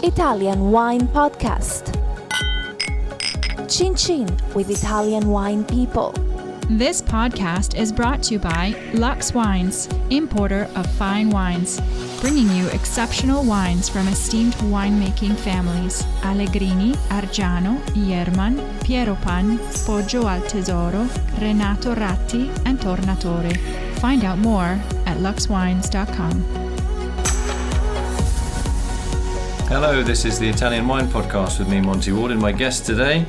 Italian Wine Podcast. Chin Chin with Italian wine people. This podcast is brought to you by LUX Wines, importer of fine wines, bringing you exceptional wines from esteemed winemaking families: Allegrini, Argiano, Jermann, Piero Pan, Poggio al Tesoro, Renato Ratti, and Tornatore. Find out more at luxwines.com. Hello, this is the Italian Wine Podcast with me, Monty, Waldin. My guest today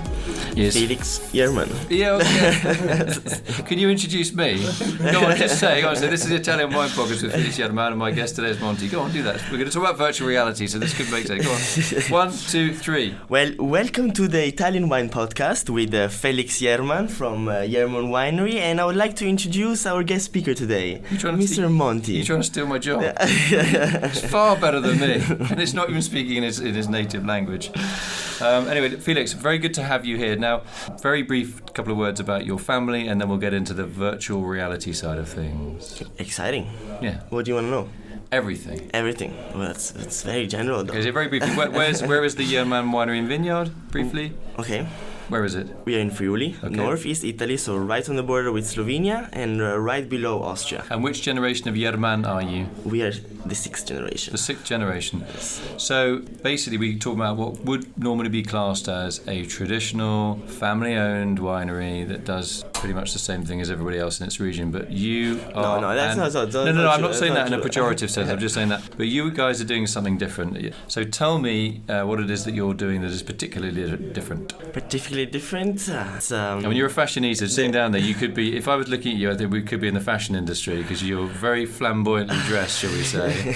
is Felix, Jermann. Yeah, okay. Can you introduce me? Go on, just say. Go on, say this is the Italian Wine Podcast with Felix, Jermann, and my guest today is Monty. Go on, do that. We're going to talk about virtual reality, so this could make sense. Go on. 1, 2, 3. Well, welcome to the Italian Wine Podcast with Felix Jermann from Jermann Winery, and I would like to introduce our guest speaker today, Mr. Monty. You're trying to steal my job. It's far better than me, and it's not even speaking in his native language. Anyway, Felix, very good to have you here. Now, very brief couple of words about your family, and then we'll get into the virtual reality side of things. Exciting. Yeah. What do you want to know? Everything. Everything. Well, it's very general, though. Okay, so very briefly, where is the Jermann Winery and Vineyard? Briefly. Okay. Where is it? We are in Friuli, northeast Italy, so right on the border with Slovenia and right below Austria. And which generation of Jermann are you? We are the 6th generation. The 6th generation. So basically we talk about what would normally be classed as a traditional family-owned winery that does pretty much the same thing as everybody else in its region, but you are... No, that's not No, I'm not saying that in a pejorative sense, I'm just saying that. But you guys are doing something different. So tell me what it is that you're doing that is particularly different. Particularly different? I mean, you're a fashionista. Sitting down there, you could be... If I was looking at you, I think we could be in the fashion industry because you're very flamboyantly dressed, shall we say.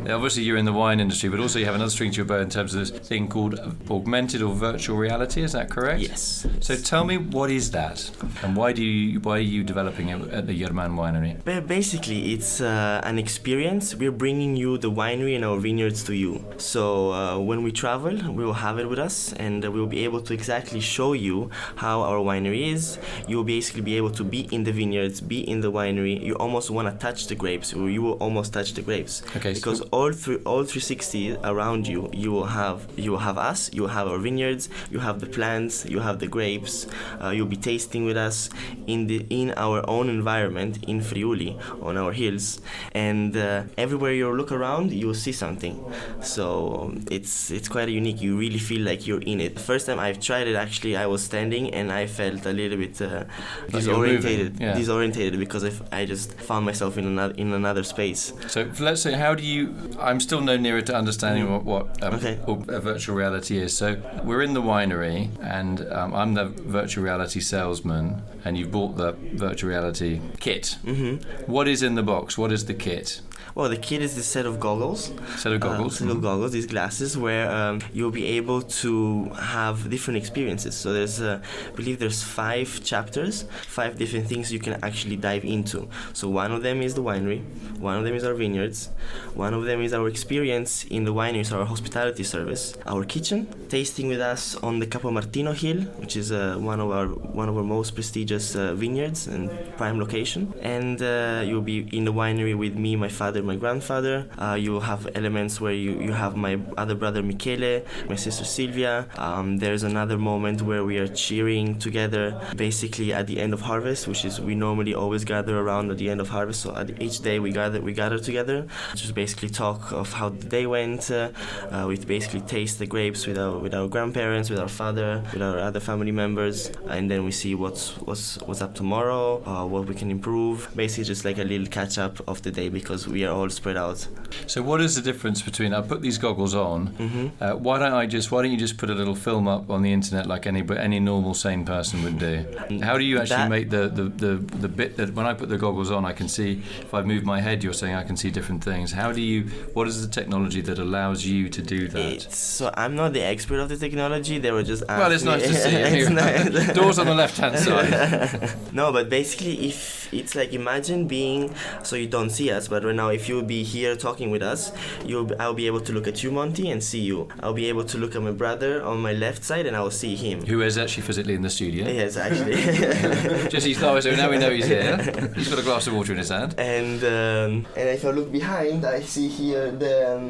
Obviously, you're in the wine industry, but also you have another string to your bow in terms of this thing called augmented or virtual reality. Is that correct? Yes. So tell me, what is that, and why are you developing it at the Jermann Winery? Basically, it's an experience. We're bringing you the winery and our vineyards to you. So when we travel, we will have it with us, and we will be able to exactly show you how our winery is. You will basically be able to be in the vineyards, be in the winery. You almost want to touch the grapes, or you will almost touch the grapes. Okay. Because all 360 around you, you will have us, you will have our vineyards, you have the plants, you have the grapes. You'll be tasting with us in our own environment in Friuli, on our hills, and everywhere you look around, you will see something. So it's quite unique. You really feel like you're in it. The first time I've tried it, actually, I was standing and I felt a little bit disorientated because I just found myself in another space. So let's say, how do you? I'm still no nearer to understanding what a virtual reality is. So we're in the winery, and I'm the virtual reality salesman, and you've bought the virtual reality kit. Mm-hmm. What is in the box? What is the kit? Well, the kit is this set of goggles. These glasses where you'll be able to have different experiences. So I believe there's 5 chapters, 5 different things you can actually dive into. So one of them is the winery, one of them is our vineyards, one of them is our experience in the winery, so our hospitality service, our kitchen, tasting with us on the Capomartino Hill, which is one of our most prestigious vineyards and prime location. And you'll be in the winery with me, my father, my grandfather. You will have elements where you have my other brother Michele, my sister Silvia. There's another moment where we are cheering together, basically at the end of harvest, which is we normally always gather around at the end of harvest. So at each day we gather together, just basically talk of how the day went. We basically taste the grapes with our grandparents, with our father, with our other family members, and then we see what's up tomorrow, what we can improve. Basically, just like a little catch up of the day because we are all spread out. So what is the difference between, I put these goggles on, why don't you just put a little film up on the internet like any normal sane person would do? How do you actually make the bit that when I put the goggles on I can see, if I move my head, you're saying I can see different things. What is the technology that allows you to do that? So I'm not the expert of the technology, they were just asking. Well, it's nice to see you. Doors on the left hand side. No, but basically if it's like, imagine being, so you don't see us, but right now Now, if you'll be here talking with us, I'll be able to look at you, Monty, and see you. I'll be able to look at my brother on my left side, and I will see him. Who is actually physically in the studio. Yes, actually. Just he's so now we know he's here. He's got a glass of water in his hand. And if I look behind, I see here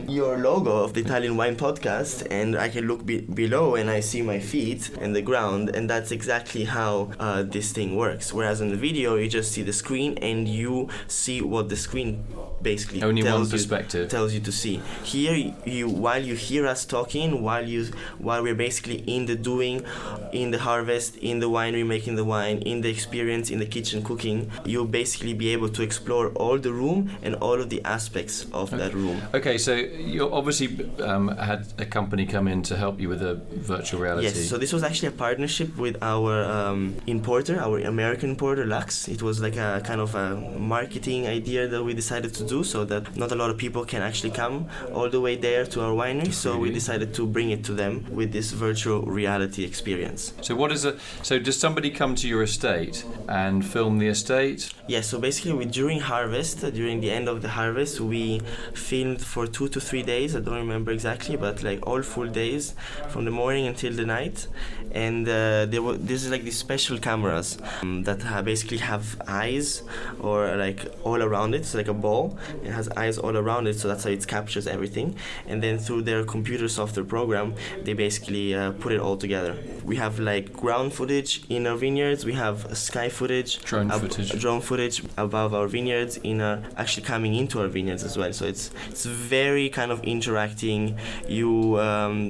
your logo of the Italian Wine Podcast, and I can look below and I see my feet and the ground, and that's exactly how this thing works. Whereas in the video, you just see the screen and you see what the screen basically only one perspective tells you to see. Here, while you hear us talking, while we're basically in the doing, in the harvest, in the winery making the wine, in the experience, in the kitchen cooking, you'll basically be able to explore all the room and all of the aspects of that room. Okay, so you obviously had a company come in to help you with the virtual reality. Yes, so this was actually a partnership with our importer, our American importer, LUX. It was like a kind of a marketing idea that we decided to do, so that not a lot of people can actually come all the way there to our winery. So we decided to bring it to them with this virtual reality experience. So so does somebody come to your estate and film the estate? Yes, so basically during the end of the harvest, we filmed for 2 to 3 days. I don't remember exactly, but like all full days from the morning until the night. And this is like these special cameras that basically have eyes or like all around it. It's like a ball. It has eyes all around it, so that's how it captures everything. And then through their computer software program, they basically put it all together. We have like ground footage in our vineyards. We have sky footage, drone footage above our vineyards, actually coming into our vineyards as well. So it's very kind of interacting. You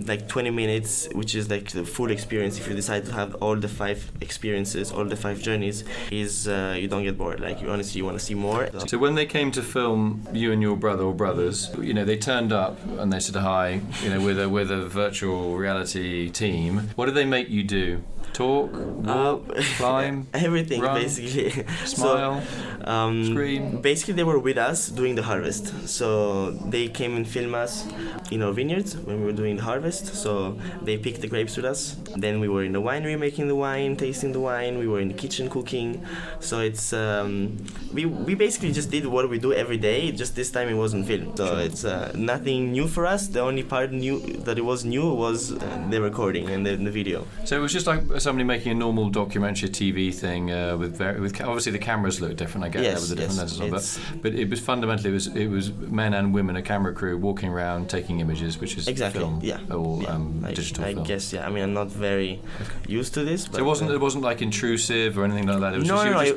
like 20 minutes, which is like the full experience. If you decide to have all the 5 experiences, all the 5 journeys, you don't get bored. Like you honestly want to see more. So when they came to film you and your brother or brothers, they turned up and they said hi, with a virtual reality team. What did they make you do? Talk, walk, climb, everything, run, basically. Smile, scream. Basically, they were with us doing the harvest. So they came and filmed us in our vineyards when we were doing the harvest. So they picked the grapes with us. Then we were in the winery making the wine, tasting the wine. We were in the kitchen cooking. So it's we basically just did what we do every day. Just this time it wasn't filmed. So it's nothing new for us. The only part that it was new was the recording and the video. So it was just like somebody making a normal documentary TV thing with obviously the cameras look different. I get that with the different lenses on, but it was fundamentally it was men and women, a camera crew walking around taking images, which is exactly film or digital film. I guess I mean I'm not very used to this. But, so it wasn't like intrusive or anything like that.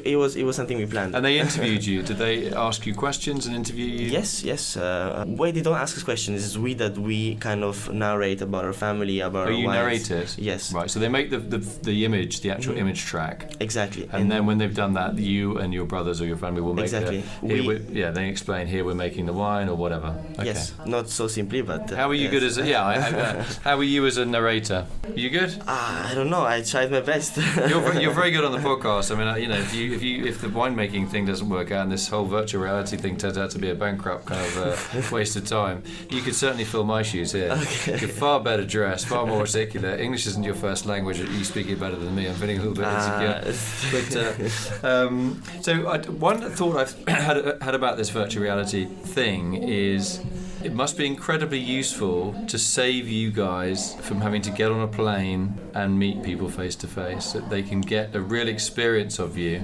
It was it was something we planned. And they interviewed you. Did they ask you questions and interview you? Yes. Why they don't ask us questions is we kind of narrate about our family, about our you wines. Narrate it? Yes. Right. So they make the image, the actual image track. Exactly. And then when they've done that, you and your brothers or your family will make exactly. They explain here we're making the wine or whatever. Okay. Yes. Not so simply, but. How are you good as how are you as a narrator? Are you good? I don't know. I tried my best. You're very good on the podcast. I mean, if the winemaking thing doesn't work out and this whole virtual reality thing turns out to be a bankrupt kind of waste of time, you could certainly fill my shoes here. Okay. You're far better dressed, far more articulate. English isn't your first language. You speak it better than me. I'm feeling a little bit insecure. But so one thought I've had about this virtual reality thing is it must be incredibly useful to save you guys from having to get on a plane and meet people face to face. That they can get a real experience of you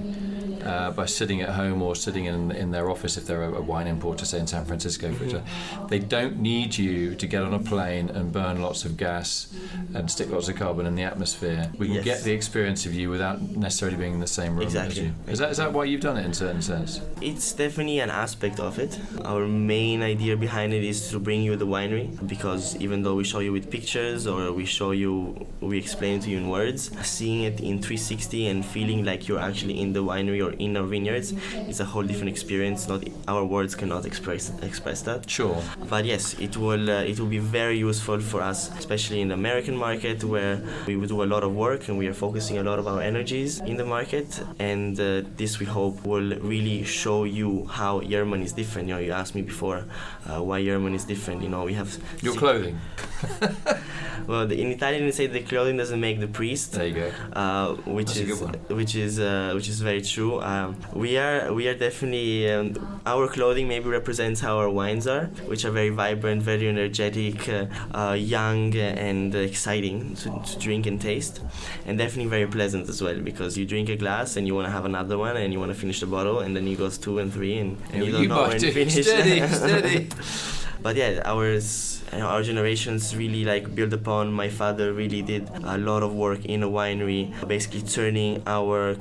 by sitting at home or sitting in their office if they're a wine importer, say in San Francisco, for example. They don't need you to get on a plane and burn lots of gas and stick lots of carbon in the atmosphere. We can get the experience of you without necessarily being in the same room as you. Is that why you've done it in a certain sense? It's definitely an aspect of it. Our main idea behind it is to bring you the winery, because even though we show you with pictures or we explain it to you in words, seeing it in 360 and feeling like you're actually in the winery or in our vineyards is a whole different experience. Not our words cannot express that. Sure. But yes, it will be very useful for us, especially in the American market, where we will do a lot of work and we are focusing a lot of our energies in the market. And this, we hope, will really show you how Jermann is different. You asked me before why Jermann is different. We have your clothing. Well, in Italian they say the clothing doesn't make the priest. There you go. Which is very true. We are definitely our clothing maybe represents how our wines are, which are very vibrant, very energetic, young, and exciting to drink and taste, and definitely very pleasant as well, because you drink a glass and you want to have another one and you want to finish the bottle, and then you go 2 and 3 and you don't know when to finish. Steady. But yeah, our generations really like build upon. My father really did a lot of work in a winery, basically turning our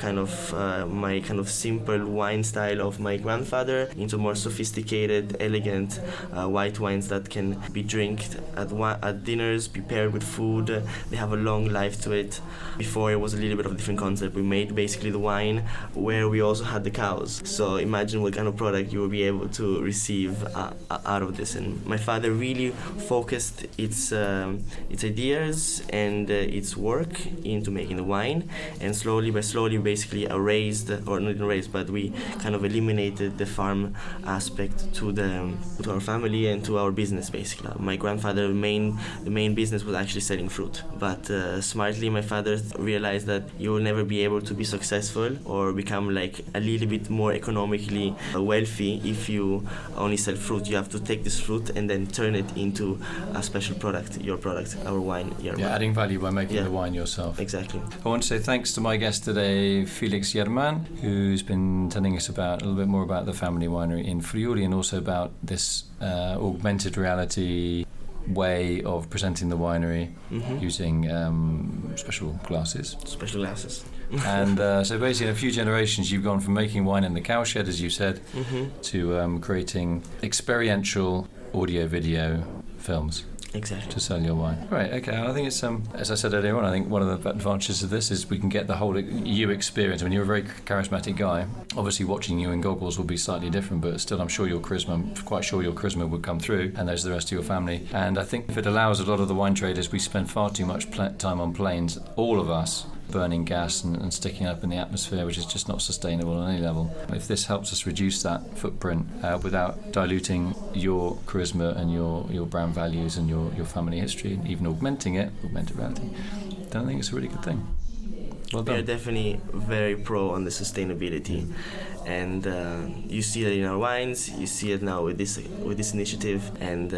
my kind of simple wine style of my grandfather into more sophisticated, elegant white wines that can be drank at dinners, prepared with food. They have a long life to it. Before it was a little bit of a different concept. We made basically the wine where we also had the cows. So imagine what kind of product you will be able to receive out of this. And my father really focused its ideas and its work into making the wine, and slowly basically we kind of eliminated the farm aspect to our family and to our business basically. My grandfather, the main business was actually selling fruit, but smartly my father realized that you will never be able to be successful or become like a little bit more economically wealthy if you only sell fruit. You have to take this fruit and then turn it into a special product, your product, our wine. Adding value by making the wine yourself. Exactly. I want to say thanks to my guest today, Felix Jermann, who's been telling us a little bit more about the family winery in Friuli, and also about this augmented reality way of presenting the winery using special glasses. And so basically in a few generations you've gone from making wine in the cowshed, as you said, to creating experiential audio video films. Exactly. To sell your wine. Right, okay. I think it's, as I said earlier on, I think one of the advantages of this is we can get the whole you experience. I mean, you're a very charismatic guy. Obviously, watching you in goggles will be slightly different, but still, I'm quite sure your charisma would come through, and there's the rest of your family. And I think if it allows a lot of the wine traders, we spend far too much time on planes, all of us, burning gas and sticking up in the atmosphere, which is just not sustainable on any level. If this helps us reduce that footprint without diluting your charisma and your brand values and your family history, and even augmented reality, then I think it's a really good thing. Well done. We are definitely very pro on the sustainability, and you see it in our wines. You see it now with this initiative, and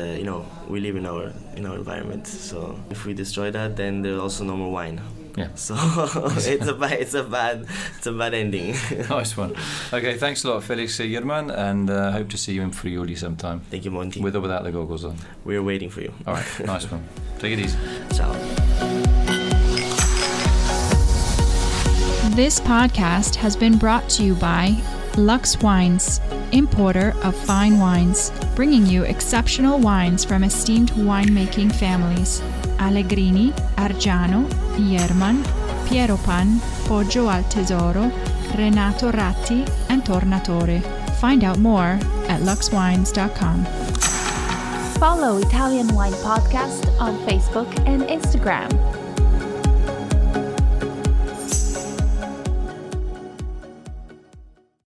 we live in our environment. So if we destroy that, then there's also no more wine. Yeah. So it's a bad ending. Nice one. Okay, thanks a lot, Felix Jermann, and hope to see you in Friuli sometime. Thank you, Monty. With or without the goggles on. We're waiting for you. All right, nice one. Take it easy. Ciao. This podcast has been brought to you by LUX Wines, importer of fine wines, bringing you exceptional wines from esteemed winemaking families: Allegrini, Argiano, Jermann, Piero Pan, Poggio al Tesoro, Renato Ratti, and Tornatore. Find out more at luxwines.com. Follow Italian Wine Podcast on Facebook and Instagram.